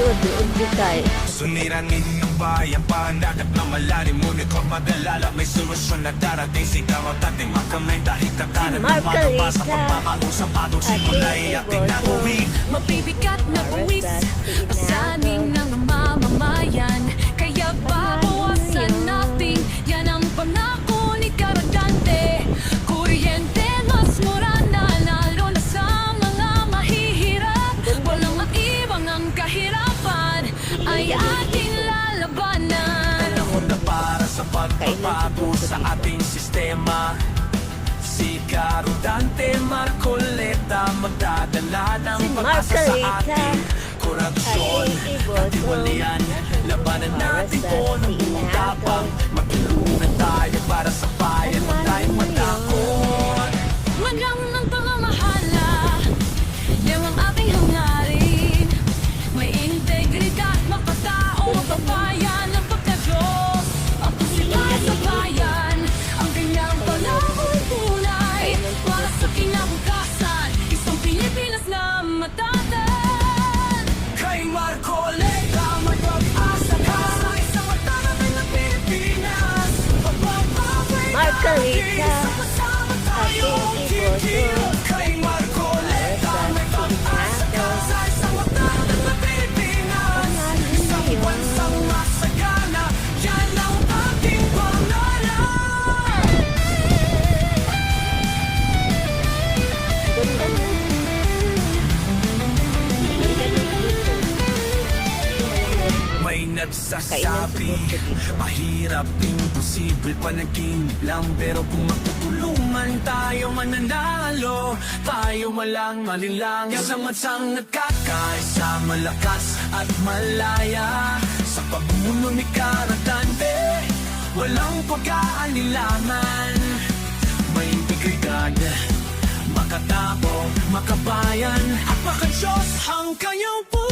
yun, doon din tayo. Suniranin ng bayan, panagat na malalim. Ngunit huwag mag-alala, may solusyon na darating. Sigaw at ating makamay dahil katanap ng mga sa pagpapag-usap. Atong simulay ating nakuwi. Mabibigat na buwis, pasaning ng mamamayan. Kaya babawasan natin, yan ang pangako ni Karadante. Kuryente mas mura na, lalo na sa mga mahihirap. Walang maibang ang kahirapan, ay ating lalabanan. Panahon na para sa pagbabago sa ating sistema. Si Karadante Marcoleta magdadala ng pag-asa sa ating korupsyon. Katiwalian, labanan natin po ng buong tapang. Magtulungan tayo para sa bayan, huwag tayong matakot. Walang ng pangamahala, yan ang ating hangarin. May integridad, makatao, kabayan ng pagka-Diyos. At sila sa bayan, ang kanyang panahon tunay. Para sa kinabukasan, isang Pilipinas na matatan. Kay Marcoleta may pag-asa ka, sa isang matanamin ng Pilipinas. Pagpapabay Marcoleta, sama tayong kikiyo. Kay Marcoleta may pag-asa ka, sa isang matanamin ng Pilipinas. Isang bansang masagana, yan ang ating pangalan. Ganda na. May nagsasabi, mahirap, imposible, panaginip lang. Pero kung magtutulungan tayo mananalo, tayo malang malilang. Isang mansang nagkakaisa, malakas at malaya. Sa pagmuno ni Karadante, walang pag-aalilangan. May integridad, makatao, makabayan, at maka-Diyos ang kanyang puso.